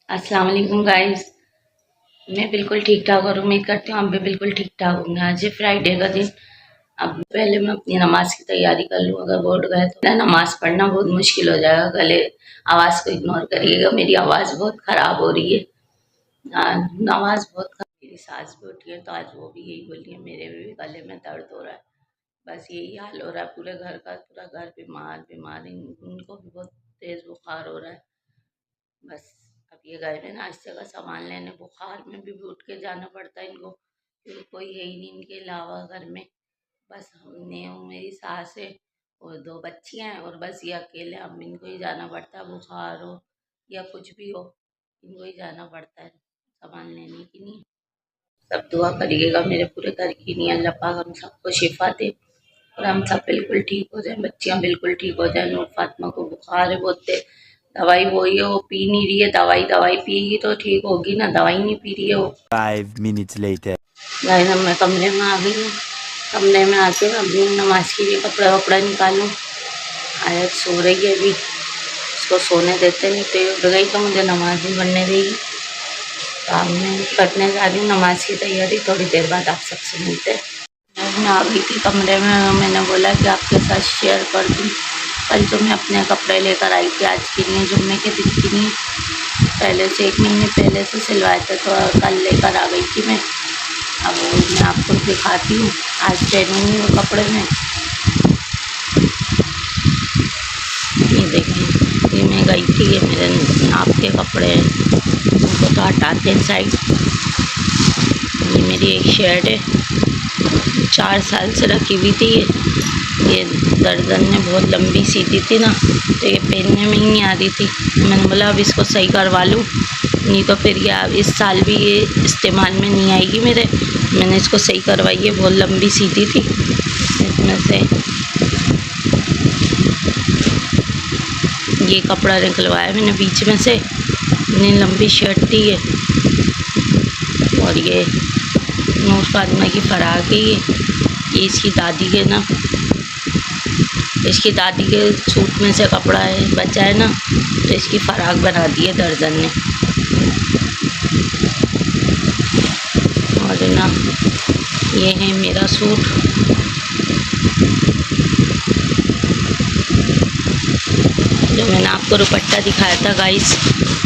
अस्सलाम वालेकुम गाइस। मैं बिल्कुल ठीक ठाक और उम्मीद करती हूँ आप भी बिल्कुल ठीक ठाक होंगे। आज है फ्राइडे का दिन। अब पहले मैं अपनी नमाज की तैयारी कर लूँ। अगर बोर्ड गए तो ना नमाज पढ़ना बहुत मुश्किल हो जाएगा। गले आवाज़ को इग्नोर करिएगा, मेरी आवाज़ बहुत ख़राब हो रही है। नमाज बहुत मेरी सास भी उठी है तो आज वो भी यही बोली है, मेरे भी गले में दर्द हो रहा है। बस यही हाल हो रहा है पूरे घर का। पूरा घर बीमार बीमार, उनको भी बहुत तेज़ बुखार हो रहा है। बस अब ये गए हैं नाश्ते का सामान लेने। बुखार में भी उठ के जाना पड़ता है इनको, क्योंकि कोई है ही नहीं इनके अलावा घर में। बस हमने हूँ, मेरी सास है और दो बच्चियाँ हैं और बस ये अकेले। अब इनको ही जाना पड़ता है, बुखार हो या कुछ भी हो इनको ही जाना पड़ता है सामान लेने के लिए। सब दुआ करिएगा मेरे पूरे घर की नहीं, अल्लाह पाक हम सबको शिफा दे और हम सब बिल्कुल ठीक हो जाए, बच्चियाँ बिल्कुल ठीक हो जाए। नूर फातिमा को बुखार है बहुत तेज, दवाई वही है, वो पी नहीं रही है दवाई। दवाई पिएगी तो ठीक होगी ना, दवाई नहीं पी रही है वो। 5 minutes later. गाइस अब मैं कमरे में आ गई हूँ। कमरे में आके अभी नमाज के लिए कपड़ा वपड़ा निकालूँ। आयत सो रही है अभी, उसको सोने देते नहीं तो उठ गई तो मुझे नमाज नहीं पढ़ने देगी। तो अब मैं करने जा रही हूँ नमाज की तैयारी। थोड़ी देर बाद आप सबसे मिलते हैं। मैं आ गई थी कमरे में, मैंने बोला कि आपके साथ शेयर कर दूँ। कल जो मैं अपने कपड़े लेकर आई थी आज के लिए, जुम्मे के दिन के लिए, पहले से 1 महीने पहले से सिलवाए थे तो कल लेकर आ गई थी मैं। अब वो मैं आपको दिखाती हूँ। आज पहनूँगी वो कपड़े में। ये देखें, ये मैं गई थी, ये मेरे नाप के कपड़े हैं, उनको तो हटाते हैं साइड। ये मेरी एक शर्ट है, 4 साल से रखी हुई थी। ये दर्जन ने बहुत लंबी सीधी थी ना, तो ये पहनने में ही नहीं आ रही थी। मैंने बोला अब इसको सही करवा लूँ, नहीं तो फिर ये अब इस साल भी ये इस्तेमाल में नहीं आएगी मेरे। मैंने इसको सही करवाई है, बहुत लंबी सीधी थी। इसमें से ये कपड़ा निकलवाया मैंने बीच में से। इतनी लंबी शर्ट थी ये, और ये नूर फातिमा की फराक है। ये इसकी दादी के ना, इसकी दादी के सूट में से कपड़ा है बचा है ना, तो इसकी फराक बना दी है दर्जन ने। और ना ये है मेरा सूट। जो मैंने आपको दुपट्टा दिखाया था गाइस,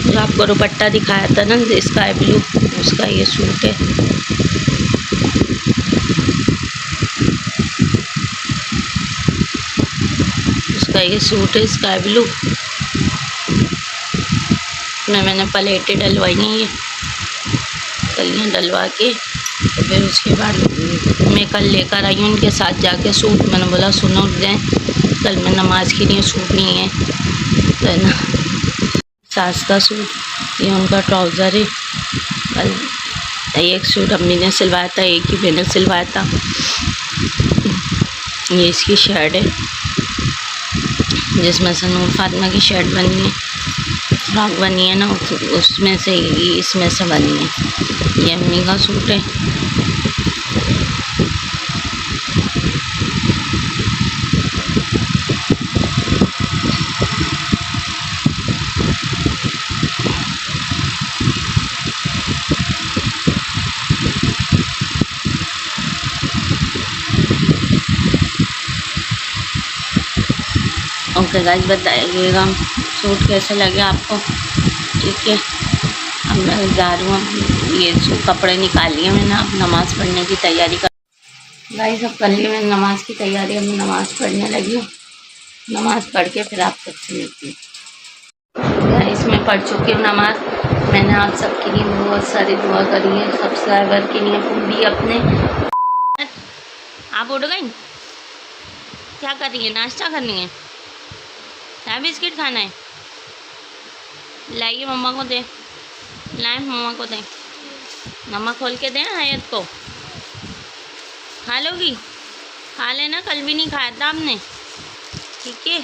जो आपको दुपट्टा दिखाया था ना स्काई ब्लू, उसका ये सूट है। उसका ये सूट है स्काई ब्लू में। मैंने प्लेटें डलवाई हैं, ये कलियाँ डलवा के। तो फिर उसके बाद मैं कल लेकर आई हूँ उनके साथ जाके सूट। मैंने बोला सुनो दें, कल मैं नमाज के लिए सूट नहीं है तो है ना, सास का सूट, ये उनका ट्राउज़र है। कल एक सूट अम्मी ने सिलवाया था, एक ही मैंने सिलवाया था। ये इसकी शर्ट है जिसमें से नूर फातिमा की शर्ट बनी है, फ्रॉक बनी है ना, उसमें से इसमें से बनी है। ये अम्मी का सूट है। ओके गाइस, बताइएगा सूट कैसे लगे आपको। ठीक है, अब मैं जा रही हूँ, ये सूट कपड़े निकाल लिए मैंने, अब नमाज़ पढ़ने की तैयारी कर। गाइस अब कर ली मैंने नमाज़ की तैयारी, अब नमाज़ पढ़ने लगी हूँ। नमाज़ पढ़ के फिर आप सबसे मिलती हूँ। गाइस मैं पढ़ चुकी हूँ नमाज़। मैंने आप सबके लिए बहुत सारी दुआ करी है, सब्सक्राइबर के लिए पूरी अपने। आप उठ गई? क्या कर रही है? नाश्ता करनी है? चाय बिस्किट खाना है? लाइए मम्मा को दे, लाए मम्मा को दें। नमक खोल के दें आयत को। खा लोगी? खा लेना, कल भी नहीं खाया था आपने। ठीक है,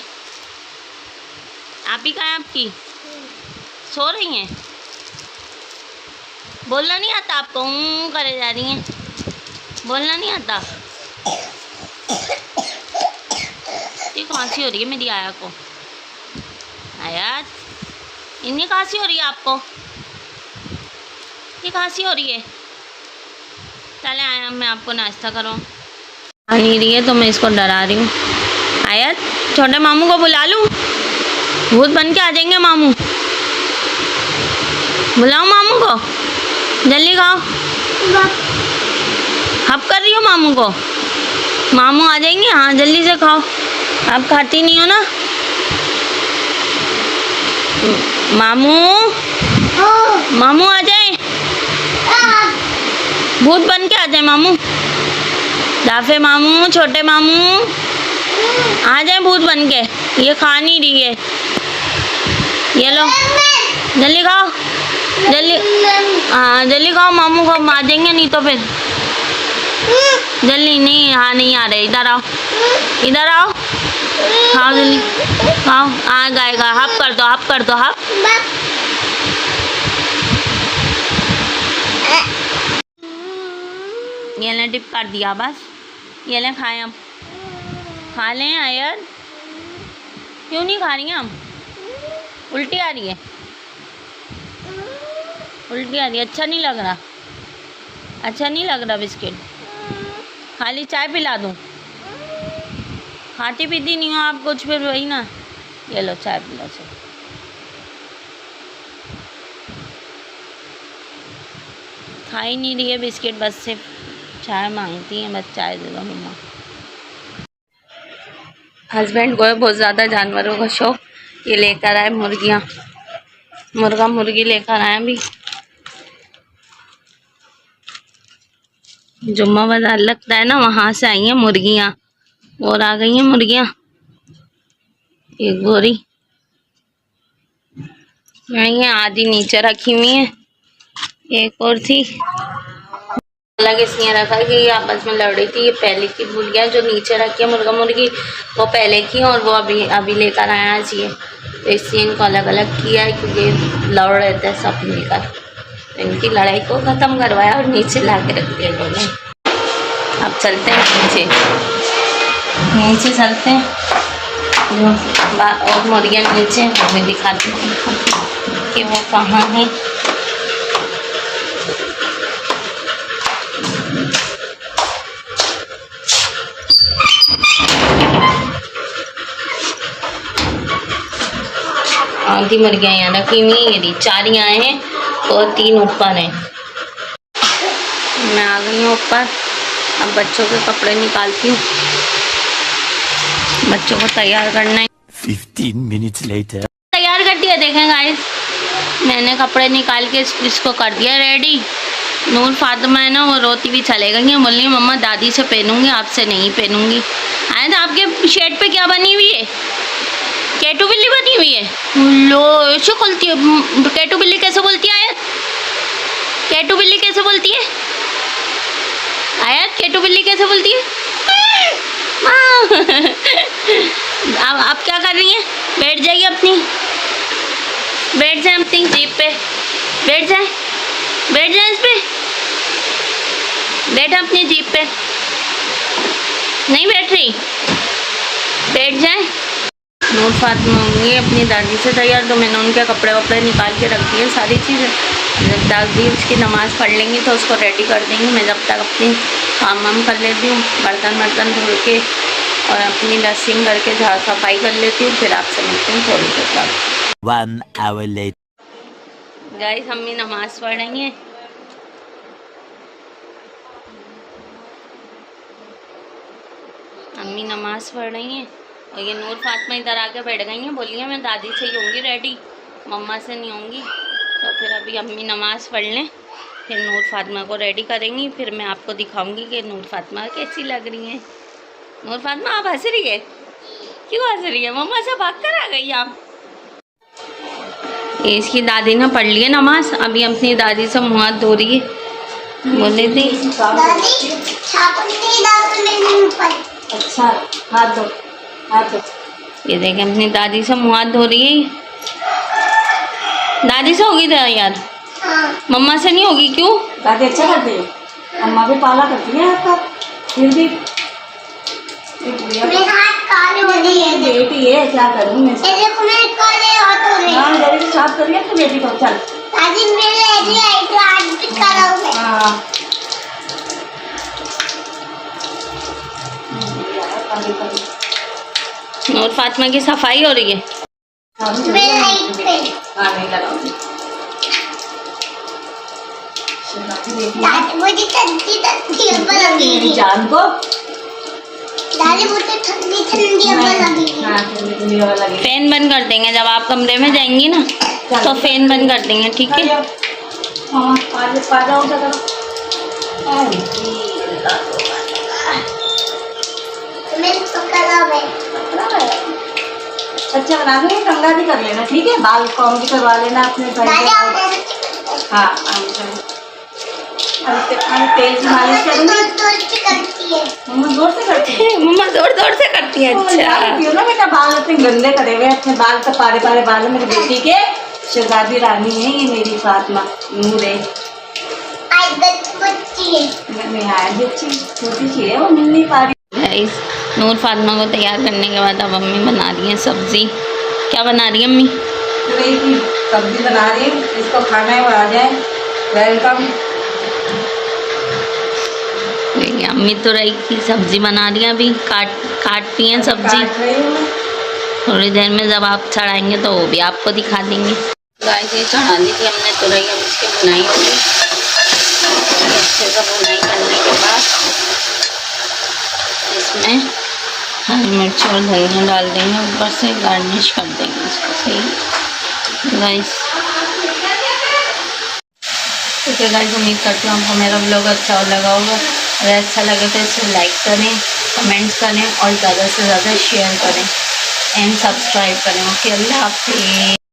आप ही कहाँ है आपकी? सो रही हैं? बोलना नहीं आता आपको? करे जा रही हैं, बोलना नहीं आता? ये खांसी हो रही है मेरी आया को। आया इतनी खांसी हो रही है आपको? ये खांसी हो रही है। चले आया, मैं आपको नाश्ता करूँ। आ नहीं रही है तो मैं इसको डरा रही हूँ। आया, छोटे मामू को बुला लूँ? भूत बन के आ जाएंगे मामू। बुलाओ मामू को, जल्दी खाओ। हप कर रही हो मामू को? मामू आ जाएंगे, हाँ जल्दी से खाओ। आप खाती नहीं हो ना मामू? मामू आ जाए, भूत बन के आ जाए मामू। दाफे मामू, छोटे मामू आ जाए भूत बन के। ये खा नहीं रही है, ये लो जल्दी खाओ, जल्दी। हाँ जल्दी खाओ, मामू को आ जाएंगे नहीं तो फिर। जल्दी नहीं, हाँ नहीं आ रहे। इधर आओ, इधर आओ, खाओ जल्दी खाओ। आ जाएगा, हप कर दो, हप कर दो, हप। ये ले डिप कर दिया बस। ये ले खाएं, अब खा लें यार। क्यों नहीं खा रही हैं हम? उल्टी आ रही है, उल्टी आ रही है। अच्छा नहीं लग रहा, अच्छा नहीं लग रहा बिस्किट। खाली चाय पिला दूँ? खाती पीती नहीं हो आप कुछ, फिर वही ना। ये लो चाय पिला। चलो खा ही नहीं रही है बिस्किट, बस सिर्फ चाय मांगती है। बस चाय दे दो मम्मा। हस्बैंड को है बहुत ज़्यादा जानवरों का शौक। ये लेकर आए मुर्गियाँ, मुर्गा मुर्गी लेकर आए। अभी जुम्मा बाजार लगता है ना, वहाँ से आई हैं मुर्गियाँ। और आ गई हैं मुर्गियाँ, एक गोरी ये आधी नीचे रखी हुई है, एक और थी अलग इसलिए रखा कि ये आपस में लड़ रही थी। ये पहले की मुर्गियाँ जो नीचे रखी है मुर्गा मुर्गी, वो पहले की, और वो अभी लेकर आया आज ये। तो इसलिए इनको अलग अलग किया है क्योंकि लड़ रहे थे सब मिलकर। तो इनकी लड़ाई को ख़त्म करवाया और नीचे ला के रख दिया इन्होंने। अब चलते हैं नीचे, यहीं से चलते हैं। जो और मुर्गियाँ नीचे हमें दिखाती हूँ कि वो कहाँ है। आधी मुर्गियाँ यहाँ रखी हुई हैं, यदि 4 यहाँ हैं और 3 ऊपर हैं। मैं आ गई हूँ ऊपर। अब बच्चों के कपड़े निकालती हूँ, बच्चों को तैयार करना है। 15 minutes later तैयार कर दिया, देखें गाइस मैंने कपड़े निकाल के इसको कर दिया रेडी। नूर फातिमा है ना, वो रोती भी चले गई हैं, बोल रही मम्मा दादी से पहनूंगी, आपसे नहीं पहनूंगी। आए तो आपके शर्ट पे क्या बनी हुई है? केटू बिल्ली बनी हुई है। लो ऐसे बोलती है, केटू बिल्ली कैसे बोलती है आयत? केटू बिल्ली कैसे बोलती है आयत? केटू बिल्ली कैसे बोलती है? अब आप क्या कर रही हैं? बैठ जाइए अपनी, बैठ जाए अपनी जीप पे, बैठ जाए, बैठ जाए इस पे, बैठ अपनी जीप पे। नहीं बैठ रही, बैठ जाए। नूर फातिमा होंगी अपनी दादी से तैयार, तो मैंने उनके कपड़े वपड़े निकाल के रख दिए सारी चीज़ें। जब दादी उसकी नमाज़ पढ़ लेंगी तो उसको रेडी कर देंगी। मैं जब तक अपनी काम वाम कर लेती हूँ, बर्तन वर्तन धुल के और अपनी डस्टिंग करके झाड़ सफाई कर लेती हूँ। फिर आपसे मिलती हूँ थोड़ी देर बाद। 1 hour later गाइस अम्मी नमाज़ पढ़ रही हैं। अम्मी नमाज़ पढ़ रही हैं और ये नूर फातिमा इधर आके बैठ गई हैं। बोलिए मैं दादी से ही होंगी रेडी, मम्मा से नहीं होंगी। तो फिर अभी अम्मी नमाज़ पढ़ लें, फिर नूर फातिमा को रेडी करेंगी। फिर मैं आपको दिखाऊंगी कि नूर फातिमा कैसी लग रही हैं। नूर फातिमा आप हंस रही है? क्यों हंस रही है? मम्मा से भाग कर आ गई आप? इसकी दादी ने पढ़ ली है नमाज, अभी अपनी दादी से मुँह हाथ धो रही है। बोले थी अच्छा हाथ दो, हाथ दो। ये देखें अपनी दादी से मुँह हाथ धो रही है। दादी से होगी तेरा याद? मम्मा से नहीं होगी। क्यों? दादी अच्छा करती है, अम्मा भी पाला करती है आपका, फिर भी बेटी है, क्या करूँ मैं? हाँ जल्दी साफ करिए तो बेटी को। चल फातिमा की सफाई हो रही है। हाँ नहीं लगाऊंगी। मुझे ठंडी ठंडी हवा लगेगी। जान को दादी मुझे ठंडी ठंडी हवा लगेगी। हाँ ठंडी ठंडी हवा लगेगी। फैन बंद कर देंगे जब आप कमरे में जाएंगी ना, तो फैन बंद कर देंगे, ठीक है। हाँ पा जाओ क्या करो। मैं पकड़ा है। अच्छा बना के कंगा भी कर लेना, ठीक है। बाल कॉम भी करवा लेना अपने दादी आप भाई। ऐसे करती हाँ तेल की मालिश करूँगी। दूर से करती है। मम्मा जोर से करती है। मम्मा जोर जोर से करती है। अच्छा जानती हो ना बेटा, बाल इतने गंदे करे हुए, अपने बाल तो पारे पारे बाल है मेरी बेटी के। शहजादी रानी है ये मेरी फातिमा, नूर है। आज बच्ची है। मैं आया बच्ची छोटी सी है, वो मिल नहीं पा रही। गाइस, नूर फातिमा को तैयार करने के बाद अब अम्मी बना रही हैं सब्जी। क्या बना रही है अम्मी? तुरई की सब्जी बना रही हूँ, इसको खाना है वो आ जाए। वेलकम। देखिए अम्मी तुरई की सब्जी बना रही हैं, अभी काटती हैं सब्जी। काट रही हूँ मैं। थोड़ी देर में जब आप चढ़ाएंगे तो वो भी आपको दिखा देंगे। गाइस ये चढ़ा दी थी हमने तुरई, अब इसकी बुनाई होगी। अच्छे से बुनाई करने के बाद इसमें हरी मिर्च और धनिया डाल देंगे, ऊपर से गार्निश कर देंगे इसको। सही गाइस, ठीक है गाइस, उम्मीद करती हूँ आपको मेरा व्लॉग अच्छा लगा होगा। अगर अच्छा लगे तो इसे लाइक करें, कमेंट्स करें और ज़्यादा से ज़्यादा शेयर करें एंड सब्सक्राइब करें। ओके, अल्लाह हाफिज़।